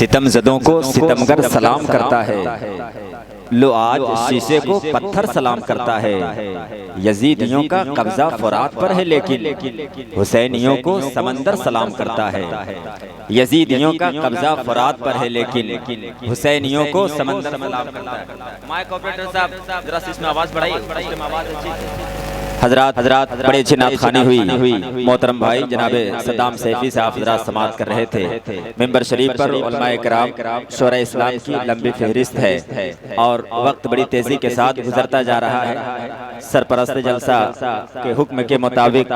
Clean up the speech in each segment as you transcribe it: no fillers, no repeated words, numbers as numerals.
सितमज़दों को सितमगर सलाम करता है, लो आज शीशे को पत्थर सलाम करता है। यजीदियों का कब्जा फुरात पर है लेकिन हुसैनियों को समंदर सलाम करता है। यजीदियों का कब्जा फुरात पर है लेकिन हुसैनियों को समंदर सलाम करता है। माइक ऑपरेटर साहब जरा इसमें आवाज बढ़ाइए। हजरात बड़े अच्छी नातखानी हुई। मोहतरम भाई जनाबे सद्दाम सैफी साहब हजरात समाअत कर रहे थे। मेंबर शरीफ पर उलमाए किराम शोरा इस्लाम की लंबी फहरिस्त है और वक्त बड़ी तेजी के साथ गुजरता जा रहा है। सरपरस्त जलसा के हुक्म के मुताबिक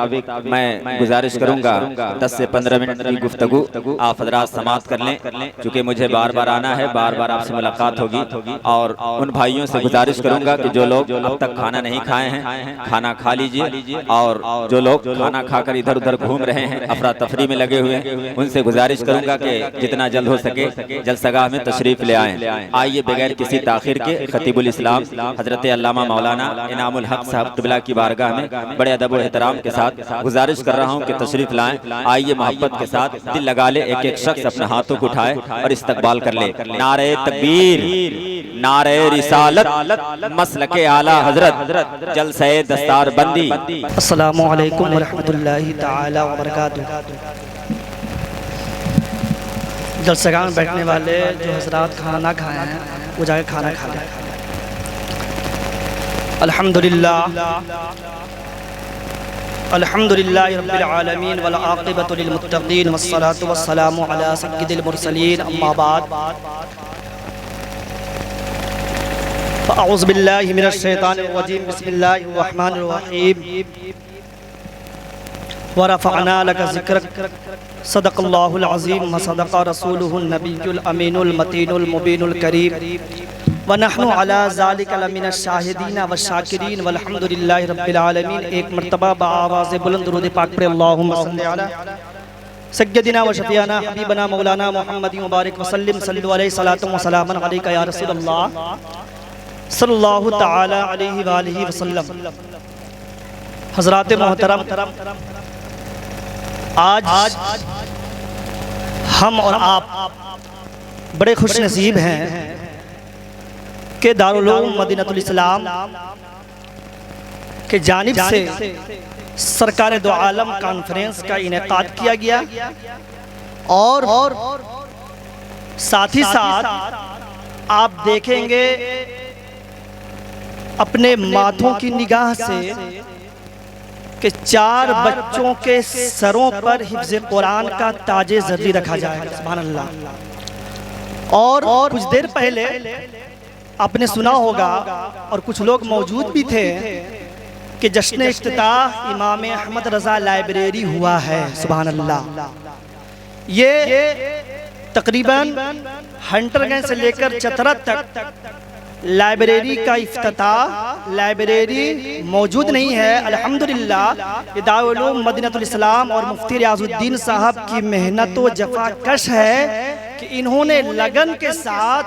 मैं गुजारिश करूंगा 10 से 15 मिनट की गुफ्तगू आप हजरात समाअत कर लें, चूँकि मुझे बार बार आना है, बार बार आपसे मुलाकात होगी। और उन भाइयों से गुजारिश करूंगा कि जो लोग अब तक खाना नहीं खाए हैं खाना खा लीजिए, और जो लोग खाना खाकर इधर उधर घूम रहे हैं, अफरा तफरी में लगे हुए हैं, उनसे गुजारिश करूंगा कि जितना जल्द हो सके जलसगाह में तशरीफ ले आएं। आइए बगैर किसी ताखिर के खतीबुल इस्लाम हजरत अल्लामा मौलाना इनामुल हक साहब क़िबला की बारगाह में बड़े अदब व एहतराम के साथ गुजारिश कर रहा हूं कि तशरीफ लाएं। आइए मोहब्बत के साथ दिल लगा ले, एक एक शख्स अपने हाथों को उठाए और इस्तकबाल कर ले। नारे तकबीर, नारे रिसालत, मसलके आला हजरत, जलसे दस्तार बंदी। अस्सलामु अलैकुम व रहमतुल्लाहि तआला व बरकातुहू। जलसगाह में बैठने वाले जो हजरात खाना खाए हैं वो जाके खाना खा लें। अल्हम्दुलिल्लाह अल्हम्दुलिल्लाहि रब्बिल आलमीन वल आक़िबतु लिल मुत्तक़ीन वस्सलातु वस्सलामु अला सय्यिदिल मुरसलीन अम्मा बाद। अऊज़ु बिल्लाहि मिनश शैतानिर रजीम, बिस्मिल्लाहिर रहमानिर रहीम। व रफ़अना लका ज़िक्रक, सदक़ल्लाहुल अज़ीम व सदक़ रसूलुहुन नबियुल अमीनुल मतीनुल मुबीनुल करीम। व नहनु अला ज़ालिका लमिनश शाहिदीन व शाकिरीन वल्हम्दुलिल्लाहि रब्बिल आलमीन। एक मरतबा बाआवाज़ बुलंद दुरूद पाक पर अल्लाहुम्मा सल्लि अला सय्यदिना व शफ़ीअना हबीबना मौलाना मुहम्मद मुबारक वसल्लम सल्लल्लाहु अलैहि सलातु व सलामन अलैका या रसूलल्लाह सल्लल्लाहु तआला अलैहि व आलिहि वसल्लम। हज़रात मोहतरम, आज हम और आप बड़े खुश नसीब हैं कि दारुल उलूम मदीनतुल इस्लाम के जानिब से सरकार दो आलम कॉन्फ्रेंस का इनेकाद किया गया, और साथ ही साथ आप देखेंगे अपने माथों की निगाह से कि 4 बच्चों के सरों पर हिफ्ज़ कुरान का ताजे ज़र्री रखा जाएगा। सुभान अल्लाह। और कुछ देर पहले आपने सुना होगा और कुछ लोग मौजूद भी थे कि जश्न इफ्तिताह इमाम अहमद रज़ा लाइब्रेरी हुआ है। सुभान अल्लाह। ये तकरीबन हंटरगंज से लेकर चतरा तक लाइब्रेरी का इफ्तिताह, लाइब्रेरी मौजूद नहीं है। अल्हम्दुलिल्लाह दारुल उलूम मदीनतुल इस्लाम और मुफ्ती रियाजुद्दीन साहब की मेहनत व जफ़ाकश है कि इन्होंने लगन के साथ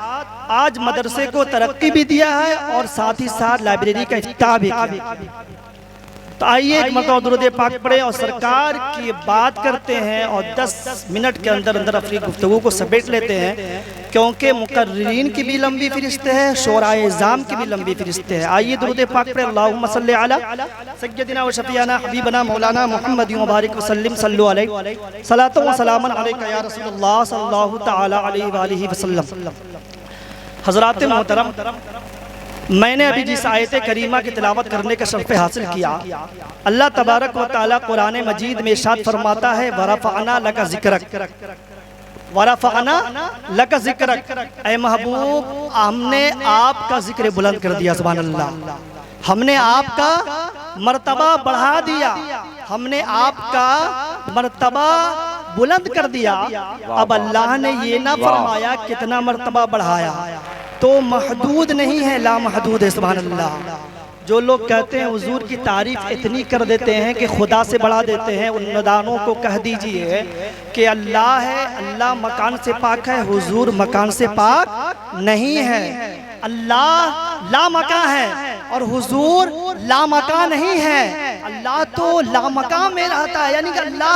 आज मदरसे को तरक्की भी दिया है और साथ ही साथ लाइब्रेरी का इफ्तिताह भी किया। तो आइए एक मरतबा दुरूद पाक पढ़े और सरकार की बात करते हैं और 10 मिनट के अंदर अंदर अपनी गुफ्तगू को समेट लेते हैं, क्योंकि मुकर्रिरीन की भी लंबी फ़हरिस्त है, शोराए इज़ाम की भी लंबी फ़हरिस्त है। आइए दुरूद पाक पढ़े। अल्लाहुम्मा सल्लि अला सय्यदिना व शफ़ीअना हबीबना मौलाना मुहम्मद मुबारक वसल्लम सल्लल्लाहु अलैहि सलातो व सलामन अलैका या रसूलल्लाह सल्लल्लाहु तआला अलैहि व आलिहि वसल्लम। हज़रात मोहतरम, मैंने अभी जिस आयत करीमा की तिलावत करने का शर्फ हासिल किया, अल्लाह तबारक व तआला कुरान मजीद में इरशाद फरमाता है व रफ़अना लका ज़िक्रक, व रफ़अना लका ज़िक्रक। ऐ महबूब, हमने आपका जिक्र बुलंद कर दिया। सुभान अल्लाह। हमने आपका मर्तबा बढ़ा दिया, हमने आपका मर्तबा बुलंद कर दिया। अब अल्लाह ने ये ना फरमाया कितना मर्तबा बढ़ाया, तो महदूद नहीं है, ला महदूद है। सुभान अल्लाह। जो लोग कहते हैं हुजूर की तारीफ इतनी कर देते हैं कि खुदा से बढ़ा देते हैं, उन नदानों को कह दीजिए कि अल्लाह है, अल्लाह मकान से पाक है, हुजूर मकान से पाक नहीं है। अल्लाह ला मका है और हुजूर ला मका नहीं है। अल्लाह तो ला मका में रहता है, यानी कि अल्लाह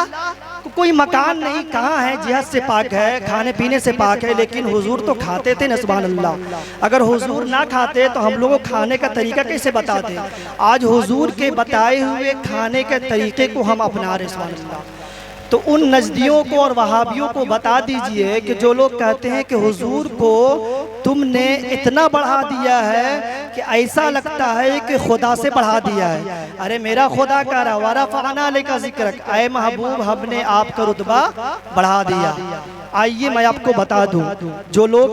कोई मकान नहीं, कहाँ है, जिहद से पाक है, खाने पीने से पाक है, लेकिन हुजूर तो खाते थे ना, सुभान अल्लाह। अगर हुजूर ना खाते तो हम लोगों को खाने का तरीका कैसे बताते? आज हुजूर के बताए हुए खाने के तरीके को हम अपना रहे, सुभान अल्लाह। तो उन नजदियों को और वहाबियों को बता दीजिए कि जो लोग कहते हैं कि हुजूर को तुमने इतना बढ़ा दिया है कि ऐसा लगता है कि खुदा से बढ़ा दिया है। अरे मेरा खुदा कह रहा वारा फ़ाना लेका जिक्र, ऐ महबूब हमने आपका रुतबा बढ़ा दिया। आइए मैं आपको बता दूं, जो लोग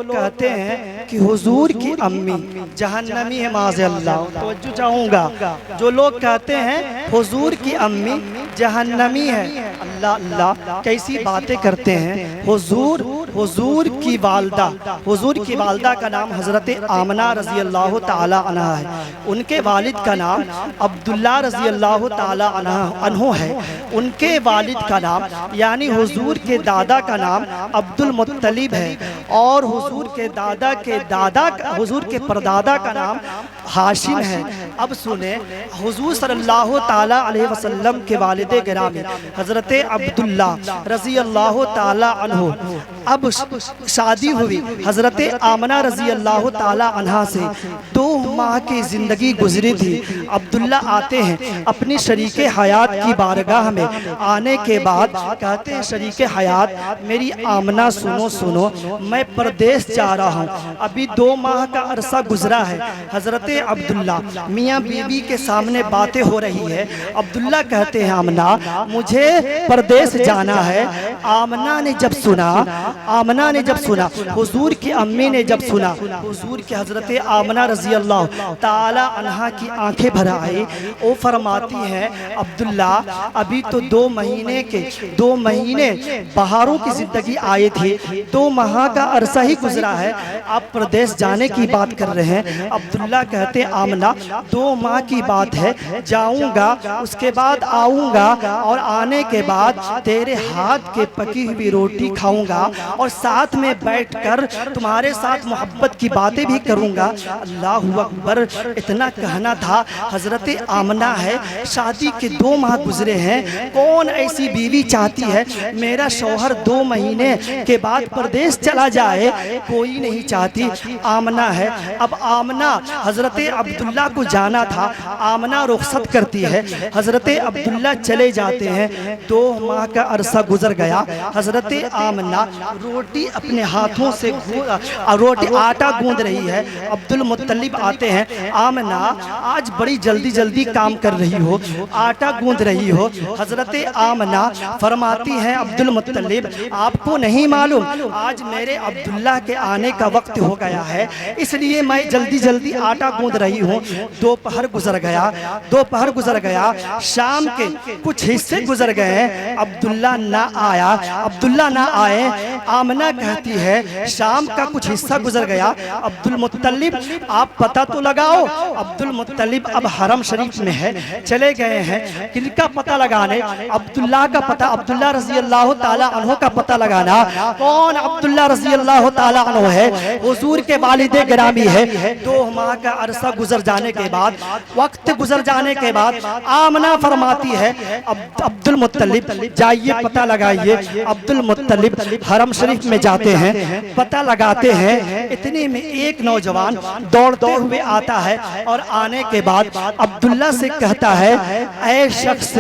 कहते हैं कि हुजूर की अम्मी जहन्नमी है, माज़ अल्लाह, तवज्जो चाहूँगा, जो लोग कहते हैं हुजूर की अम्मी जहन्नमी है, अल्लाह अल्लाह कैसी बातें करते हैं। हुजूर की वालदा का नाम हज़रत आमना रज़ी अल्लाह ताला अन्हा है। उनके वालिद का नाम अब्दुल्ला रज़ी अल्लाह ताला अन्हो है। उनके वालिद का नाम यानी हुजूर के दादा का नाम अब्दुल मुत्तलिब है, और हुजूर के दादा के दादा, हुजूर के परदादा का नाम हाशिम है। अब सुने, हुजूर सल्लल्लाहु ताला अलैहि वसल्लम के वालिदे गिरामी हज़रत अब्दुल्ला रज़ी अल्लाह ताला अन्हो, अब शादी हुई हज़रत आमना रज़ी अल्लाह ताला अन्हा से। 2 माह की ज़िंदगी गुजरी थी। अब्दुल्ला आते हैं अपनी शरीके हयात की बारगाह में। आने के बाद कहते हैं, शरीके हयात मेरी आमना सुनो, मैं परदेश जा रहा हूँ, अभी 2 माह का अरसा गुजरा है। हज़रत अब्दुल्ला मियाँ बीवी के सामने बातें हो रही है। अब्दुल्ला कहते हैं, आमना मुझे परदेश जाना है। आमना ने जब सुना, हुजूर की अम्मी ने जब सुना, हुजूर की हज़रत आमना रज़ी अल्लाह ताला अन्हा की आंखें भर आई। वो फरमाती हैं, अब्दुल्ला अभी तो 2 महीने बहारों की जिंदगी आए थे, 2 माह का अरसा ही गुजरा है, आप प्रदेश जाने की बात कर रहे हैं। अब्दुल्ला कहते हैं, आमना 2 माह की बात है, जाऊंगा, उसके बाद आऊंगा, और आने के बाद तेरे हाथ के पकी हुई रोटी खाऊंगा, और साथ में बैठकर तुम्हारे साथ मोहब्बत की बातें भी करूंगा। अल्लाहु अकबर। इतना कहना था। हज़रत आमना है, शादी के 2 माह गुजरे हैं, कौन ऐसी बीवी चाहती है मेरा शौहर 2 महीने के बाद परदेश चला जाए? कोई नहीं चाहती। आमना है। अब आमना हज़रत अब्दुल्ला को जाना था, आमना रुखसत करती है, हज़रत अब्दुल्ला चले जाते हैं। 2 माह का अरसा गुजर गया। हज़रत आमना रोटी अपने हाथों से आटा गूंद रही है। अब्दुल मुत्तलिब आते हैं, आमना आज बड़ी जल्दी काम कर रही हो, आटा गूंद रही हो। हज़रत आमना फरमाती हैं, अब्दुल मुत्तलिब आपको नहीं मालूम आज मेरे अब्दुल्ला के आने का वक्त हो गया है, इसलिए मैं जल्दी आटा गूंद रही हूँ। दोपहर गुजर गया, शाम के कुछ हिस्से गुजर गए, अब्दुल्ला ना आए। आमना कहती है, शाम का कुछ हिस्सा गुजर गया, अब्दुल मुत्तलिब आप पता तो लगाओ। अब्दुल मुत्तलिब अब हरम शरीफ में है, चले गए हैं किनका पता लगाने? अब्दुल्ला का पता, अब्दुल्ला रज़ी अल्लाह ताला अन्हो का पता लगाना। कौन अब्दुल्ला रज़ी अल्लाह ताला अन्हो है? हुजूर के वालिदे गिरामी है। 2 माह का अरसा गुजर जाने के बाद, वक्त गुजर जाने के बाद, आमना फरमाती है, अब्दुल मुत्तलिब जाइए पता लगाइए। अब्दुल मुत्तलिब हरम शरीफ में जाते हैं, पता लगाते हैं। इतने में एक नौजवान दौड़ते हुए आता है, और आने के बाद अब्दुल्ला से कहता है, ऐ शख्स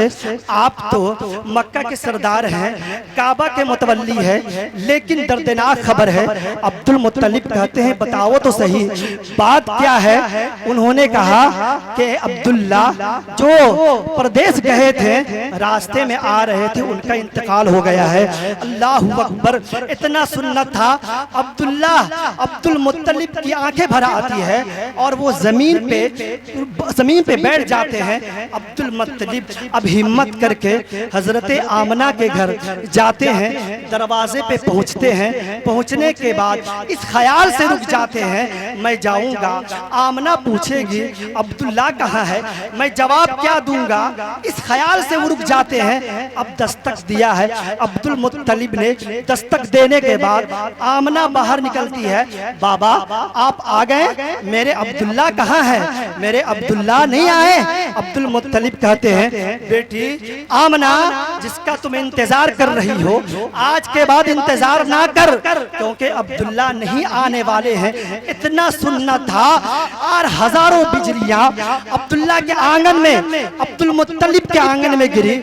आप तो मक्का के सरदार हैं, काबा के मुतवल्ली है, लेकिन दर्दनाक खबर है। अब्दुल मुत्तलिब कहते हैं, बताओ तो सही बात क्या है? उन्होंने कहा कि अब्दुल्ला जो प्रदेश गए थे, रास्ते में आ रहे थे, उनका इंतकाल हो गया है। अल्लाहु अकबर। इतना सुनना था। अब्दुल मुत्तलिब की आंखें भर आती है, और वो जमीन पे बैठ जाते हैं। अब्दुल मुत्तलिब अब हिम्मत करके हज़रत आमना के घर जाते हैं, दरवाजे पे पहुंचते हैं। पहुंचने के बाद इस ख्याल से रुक जाते हैं, मैं जाऊंगा, आमना पूछेगी अब्दुल्ला कहाँ है, मैं जवाब क्या दूंगा? इस ख्याल से वो रुक जाते हैं। अब दस्तक दिया है अब्दुल मुत्तलिब ने। दस्तक देने के बाद आमना बाहर निकलती है, बाबा आप आ गए, मेरे अब्दुल्ला कहाँ है, मेरे अब्दुल्ला नहीं आए। अब्दुल मुत्तलिब कहते हैं बेटी आमना, जिसका तुम इंतजार कर रही हो आज के बाद इंतजार ना कर, क्योंकि अब्दुल्ला नहीं आने वाले हैं। इतना सुनना था और हजारों बिजलियां अब्दुल्ला के आंगन में, अब्दुल मुत्तलिब के आंगन में गिरी।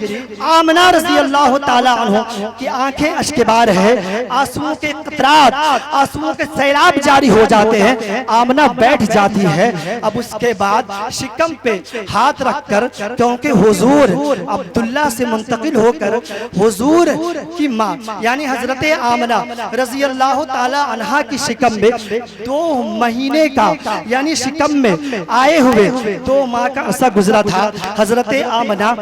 आमना रज़ी अल्लाह ताला अन्हा की आंखें अश्कबार है, आंसुओं के कतरात, आंसुओं के सैलाब जारी हो जाते हैं। आमना बैठ जाती है। अब उसके बाद शिकम पे हाथ रखकर, क्योंकि हुजूर अब्दुल्ला से मुंतकिल होकर हुजूर की माँ यानी हजरत आमना रज़ी अल्लाह ताला अन्हा की शिकम में 2 महीने का यानी शिकम में आए हुए 2 माह का अरसा गुजरा था। हजरत आमना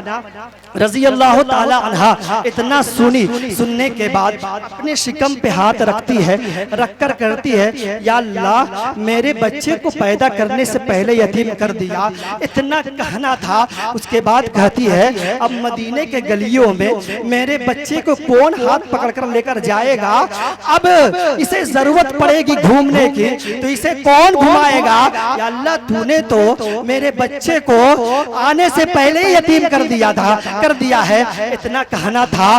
रज़ी अल्लाह ताला अन्हा इतना सुनने के बाद अपने शिकम पे हाथ रखती है, रखकर करती है या अल्लाह मेरे बच्चे को पैदा करने से पहले यतीम कर दिया। इतना कहना था। उसके बाद कहती है अब मदीने के गलियों में मेरे बच्चे को कौन हाथ पकड़कर लेकर जाएगा, अब इसे जरूरत पड़ेगी घूमने की तो इसे कौन घुमाएगा। या अल्लाह तूने तो मेरे बच्चे को आने से पहले ही यतीम कर दिया है। इतना कहना था।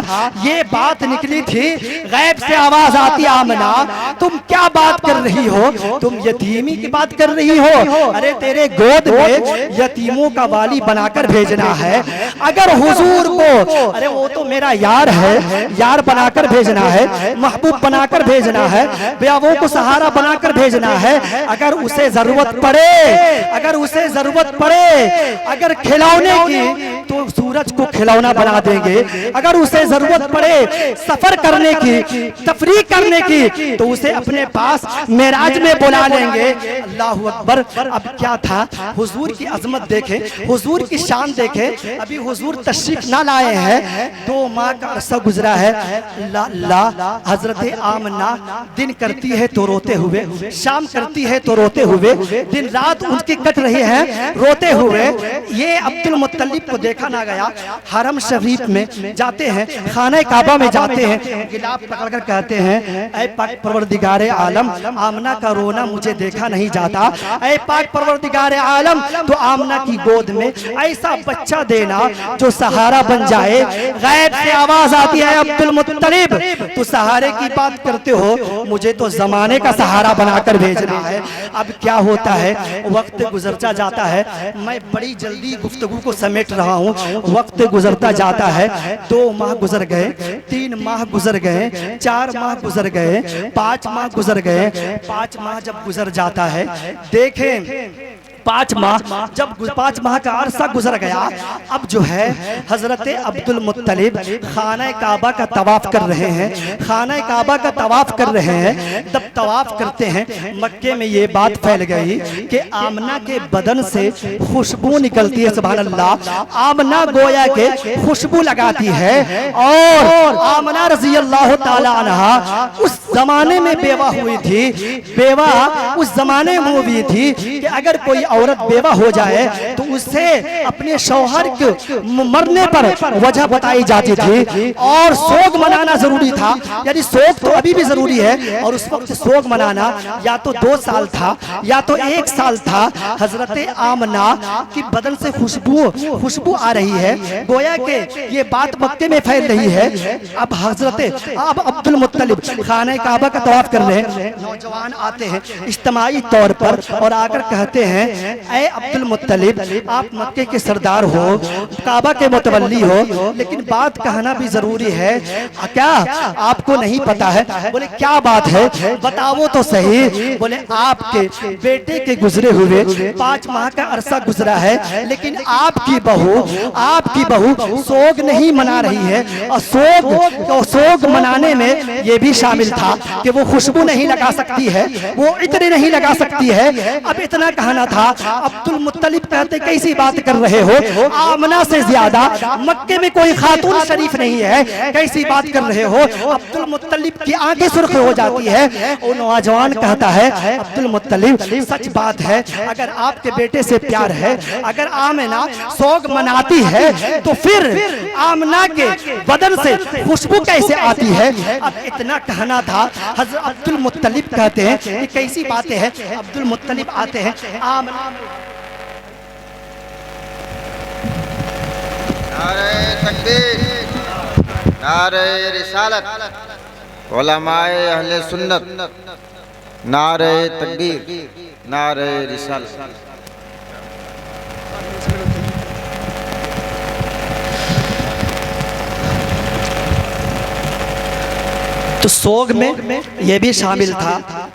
ये बात निकली थी, गैब से आवाज आती आमना तुम क्या बात कर रही हो, तुम यतीमी की बात कर रही हो। अरे तेरे गोद में यतीमों का वाली बनाकर भेजना है। अगर हुजूर को, अरे वो तो मेरा यार है, यार बनाकर भेजना है, महबूब बनाकर भेजना है, बेवों को सहारा बनाकर भेजना है। अगर उसे जरूरत पड़े, अगर खिलौने की तो सूरज को खिलौना बना देंगे। अगर उसे जरूरत पड़े सफर करने की, तफरीह करने की तो उसे अपने पास मेराज में बुला लेंगे। अल्लाहु अकबर। अब क्या था, हुजूर की अजमत देखे, हुजूर की शान देखे। अभी हुजूर तशरीफ ना लाए हैं, 2 माह का अरसा गुजरा है। हजरत आमना दिन करती है तो रोते हुए, शाम करती है तो रोते हुए, दिन रात उनकी कट रही है रोते हुए। ये अब्दुल मुत्तलिब को देखा ना गया। हरम शरीफ में जाते हैं, खाना काबा में जाते हैं, गिलाफ पकड़कर कहते हैं ऐ पाक परवरदिगारे आलम, आमना का रोना मुझे देखा नहीं जाता। ऐ पाक परवरदिगारे आलम, तो आमना की गोद में ऐसा बच्चा देना जो सहारा बन जाए। गैब से आवाज आती है अब्दुल मुत्तलिब तू सहारे की बात करते हो, मुझे तो जमाने का सहारा बनाकर भेजना है। अब क्या होता है, वक्त गुजरता जाता है। मैं बड़ी जल्दी गुफ्तगू को समेट रहा हूँ। वक्त गुजरता जाता है। 2 माह गुजर गए, 3 माह गुजर गए, 4 माह गुजर गए, 5 माह गुजर गए। 5 माह जब गुजर जाता है, देखें 5 माह का अरसा गुजर गया। अब जो है हजरत अब्दुल मुत्तलिब खाना काबा का तवाफ कर रहे हैं, खाना काबा का तवाफ कर रहे हैं। जब तवाफ करते हैं मक्के में ये बात फैल गई कि आमना के बदन से खुशबू निकलती है। सुभान अल्लाह। आमना गोया के खुशबू लगाती है। और आमना रज़ी अल्लाह ताला अन्हा उस जमाने में बेवा हुई थी। बेवा उस जमाने में हुई थी कि अगर कोई औरत बेवा हो जाए तो उससे अपने शौहर के मरने पर वजह बताई जाती थी और सोग मनाना जरूरी था। यानी सोग तो अभी भी जरूरी है और उस वक्त सोग मनाना या तो 2 साल था या तो 1 साल था। हजरत आमना की बदन से खुशबू आ रही है, गोया के ये बात मक्के में फैल रही है। अब अब अब्दुल मुत्तलिब खाने काबा का तवाफ कर रहे हैं। नौजवान आते हैं इज्तिमाई तौर पर और आकर कहते हैं ऐ अब्दुल मुत्तलिब आप मक्के के सरदार हो, काबा के मुतवल्ली हो, लेकिन बात कहना भी जरूरी है। क्या आपको नहीं पता है? बोले क्या बात है, बताओ तो सही। बोले आपके बेटे के गुजरे हुए 5 माह का अरसा गुजरा है, लेकिन आपकी बहू सोग नहीं मना रही है। और सोग मनाने में ये भी शामिल था कि वो खुशबू नहीं लगा सकती है, वो इतनी नहीं लगा सकती है। अब इतना कहना था। अब्दुल मुत्तलिब कहते कैसी बात कर रहे हो, आमना से ज्यादा मक्के में कोई खातून शरीफ नहीं है, कैसी बात कर रहे हो। अब्दुल मुत्तलिब की आंखें सुर्ख हो जाती है। वो नौजवान कहता है अब्दुल मुत्तलिब सच बात है, अगर आपके बेटे से प्यार है, अगर आमना सोग मनाती है तो फिर आमना के बदन से खुशबू कैसे आती है। अब इतना कहना था। था। हज़रत अब्दुल मुत्तलिब कहते हैं कि कैसी बातें हैं। अब्दुल मुत्तलिब आते हैं आमना नारे तकबीर, नारे रिसालत, उलमाए अहले सुन्नत, नारे तकबीर, नारे रिसालत। तो सोग में यह भी शामिल था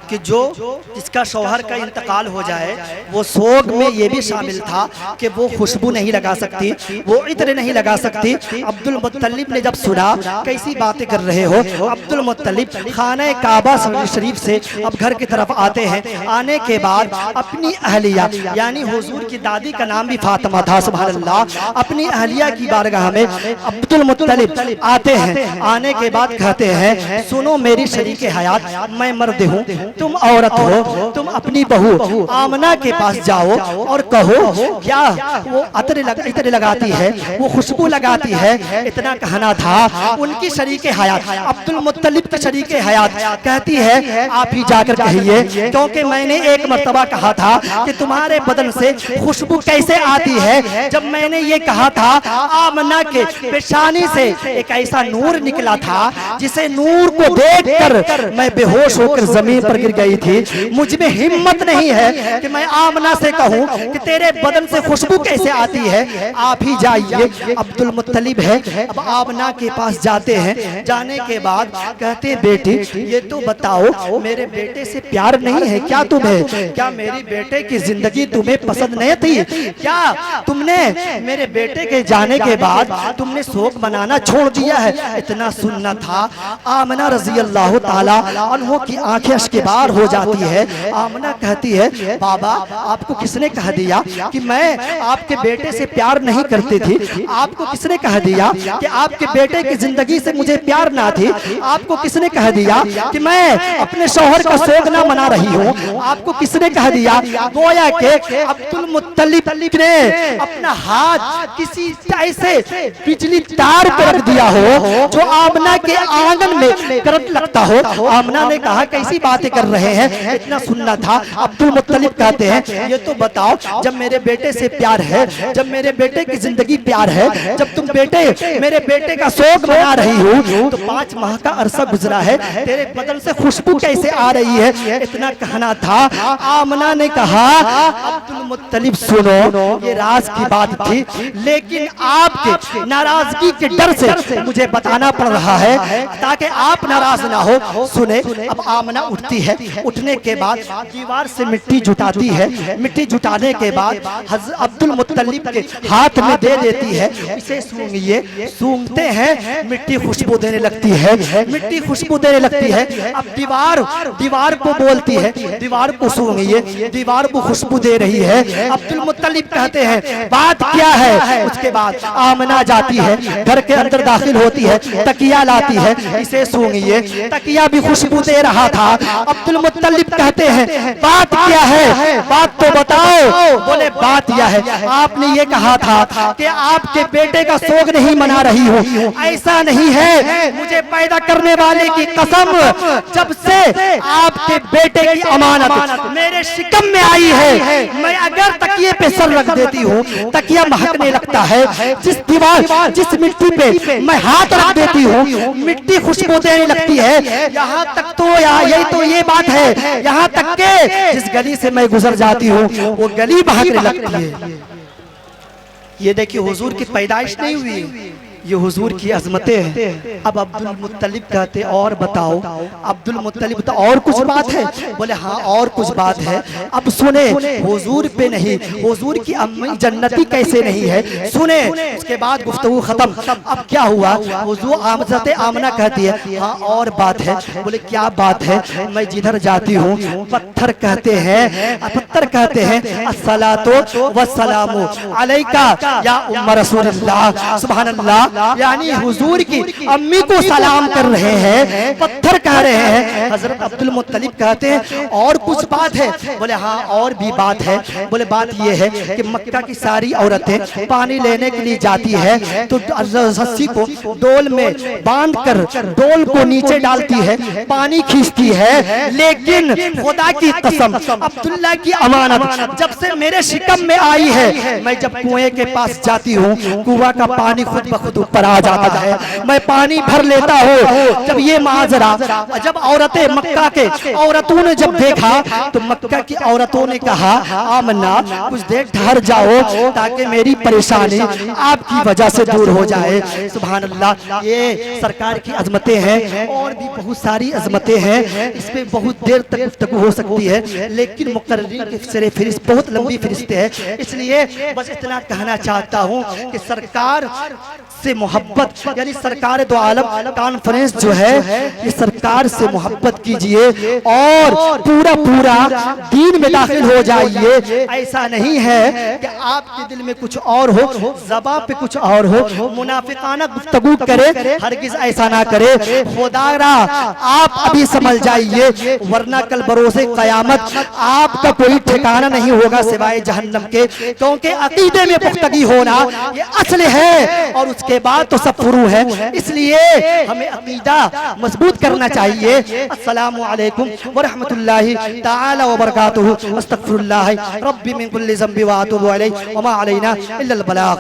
कि जो जिसका शौहर का इंतकाल हो जाए, वो सोग में यह भी शामिल था कि वो खुशबू नहीं लगा सकती, वो इत्र नहीं लगा सकती। अब्दुल मुत्तलिब ने जब सुना कैसी बातें कर रहे हो, अब्दुल मुत्तलिब खाने काबा शरीफ से अब घर की तरफ आते हैं। आने के बाद अपनी अहलिया यानी हुजूर की दादी का नाम भी फातिमा था, सुभान अल्लाह, अपनी अहलिया की बारगाह में अब्दुल मुत्तलिब आते हैं। आने के बाद कहते हैं, सुनो मेरी शरीक हयात, मैं मर्द हूँ, तुम औरत हो, तुम अपनी बहू आमना के पास जाओ और कहो क्या वो इत्र लगाती है, वो खुशबू लगाती है। इतना कहना था। उनकी शरीक हयात अब्दुल मुत्तलिब की शरीक हयात कहती है, आप ही जाकर कहिए, क्योंकि मैंने एक मर्तबा कहा था कि तुम्हारे बदन से खुशबू कैसे आती है। जब मैंने ये कहा था, आमना के पेशानी से एक ऐसा नूर निकला था जिसे नूर को देखकर मैं बेहोश होकर जमीन पर गिर गई थी। मुझ में हिम्मत नहीं है कि मैं आमना से कहूं कि तेरे बदन से खुशबू कैसे आती है, आप ही जाइए। अब्दुल मुत्तलिब है, अब आमना के पास जाते हैं। जाने के बाद कहते हैं, बेटी ये तो बताओ, मेरे बेटे से प्यार नहीं है क्या तुम्हें? क्या मेरी बेटे की जिंदगी तुम्हें पसंद नहीं थी क्या? तुमने मेरे बेटे के जाने के बाद तुमने शोक मनाना छोड़ दिया है? इतना सुनना था। आमना रज़ी अल्लाह ताला अन्हों की आंखें अश्कबार हो जाती है। आमना कहती है, बाबा आपको किसने कह दिया कि मैं आपके बेटे से प्यार नहीं करती थी? आपको किसने कह दिया कि आपके बेटे की जिंदगी से मुझे प्यार ना थी? आपको किसने कह दिया कि मैं अपने शौहर का शोक ना मना रही हूँ? आपको किसने कह दिया? गोया के अब्दुल मुत्तलिब ने अपना हाथ किसी ऐसे बिजली तार पर रख दिया हो जो आमना के आंगन में करंट लगता हो। आमना ने कहा, कैसी बातें कर रहे हैं? इतना सुनना था। अब्दुल मुत्तलिब कहते हैं, ये तो बताओ, जब मेरे बेटे से प्यार है, जब मेरे बेटे की जिंदगी प्यार है, जब तुम मेरे बेटे का शोक मना रही हो, तो 5 माह का अरसा गुजरा है, तेरे बदन से खुशबू कैसे आ रही है? इतना कहना था। आमना ने कहा, अब्दुल मुत्तलिब सुनो, ये राज की बात थी, लेकिन आपके नाराजगी के डर से मुझे बताना पड़ रहा है ताकि आप नाराज ना हो। सुने, अब आमना उठती है। उठने के बाद दीवार से मिट्टी जुटाती है। मिट्टी जुटाने के बाद अब्दुल मुत्तलिब के हाथ में दे देती है, इसे सूंघिए। सूंघते हैं, मिट्टी खुशबू देने लगती है, मिट्टी खुशबू देने लगती है। अब दीवार को बोलती है, दीवार को सूंघिए, दीवार को खुशबू दे रही है। अब्दुल मुत्तलिब कहते हैं, बात क्या है? उसके बाद आमना जाती है, घर के अंदर दाखिल होती है, तकिया लाती है, इसे सूंघिए। तकिया भी खुशबू दे रहा था। अब्दुल मुत्तलिब कहते हैं, बात क्या है? बात तो बताओ। बोले, बात यह है, आपने ये कहा था कि आपके बेटे का शोक नहीं मना रही हो। ऐसा नहीं है, मुझे पैदा करने वाले की कसम, जब से आपके बेटे की अमानत मेरे शिकम में आई है, मैं अगर तकिए पे सर रख देती हूँ, तकिया महकने लगता है। जिस मिट्टी पे मैं हाथ रख देती हूँ, मिट्टी खुशबू देने लगती है। यहाँ तक तो यही तो ये बात है, यहाँ तक के जिस गली से मैं गुजर जाती हूँ, वो गली महकने लगती है। ये देखिए, हुजूर की पैदाइश नहीं हुई, ये हुजूर की अजमतें हैं। अब अब्दुल मुत्तलिब कहते, और बताओ। अब्दुल मुत्तलिब तो और कुछ बात है? बोले, हाँ और कुछ बात है। अब सुने, हुजूर पे नहीं, हुजूर की अम्मी जन्नती कैसे नहीं है, सुने। उसके बाद गुफ्तगू खत्म। अब क्या हुआ? हुजूर हज़रत आमना कहती है, हाँ और बात है। बोले, क्या बात है? मैं जिधर जाती हूँ, पत्थर कहते हैं अस्सलातु वस्सलामु अलैका या उम्म रसूलिल्लाह। सुभान अल्लाह, यानी हुजूर की अम्मी को सलाम कर रहे हैं। पत्थर कह रहे हैं, हजरत अब्दुल मुत्तलिब कहते हैं और कुछ बात है? बोले हाँ और भी बात है। बोले बात ये है कि मक्का की सारी औरतें पानी लेने के लिए जाती है तो रस्सी को डोल में बांध कर डोल को नीचे डालती है, पानी खींचती है, लेकिन खुदा की कसम अब्दुल्ला की अमानत जब से मेरे शिकम में आई है, मैं जब कुएं के पास जाती हूँ कुआं का पानी खुद ब खुद ऊपर आ जाता है, मैं पानी भर लेता हूँ। जब ये माजरा जब औरतें मक्का के औरतों ने जब देखा तो मक्का की औरतों ने कहा आमना कुछ देर ठहर जाओ ताकि मेरी परेशानी आपकी वजह से दूर हो जाए। सुभान अल्लाह, ये सरकार की अजमतें हैं और भी बहुत सारी अजमतें हैं, इस पे बहुत देर तक गुफ्तगू हो सकती है, लेकिन मुकर्रीन की सिरे फहरिस्त बहुत लंबी फहरिस्त है, इसलिए बस इतना कहना चाहता हूँ कि सरकार से मोहब्बत यानी सरकार दो आलम कॉन्फ्रेंस जो है ये सरकार से मोहब्बत कीजिए और पूरा पूरा दीन में दाखिल हो जाइए। ऐसा नहीं है कि आपके दिल में कुछ और हो, ज़बान पे कुछ और हो, मुनाफिकाना गुफ्तगू करे, हरगिज ऐसा ना करे। खुदारा आप अभी समझ जाइए वरना कल बरोसे कयामत आपका कोई ठिकाना नहीं होगा सिवाय जहन्नम के, क्योंकि अकीदे में पुख्तगी होना ये असल है और के बाद तो सब फुरू है, इसलिए हमें अकीदा मजबूत करना चाहिए। अस्सलामु अलैकुम व रहमतुल्लाहि तआला व बरकातुहू। अस्तगफिरुल्लाह रब्बी मिन कुल्ली ज़ंबि व अतूबु अलैहि व मा अलैना इल्लल बलाग।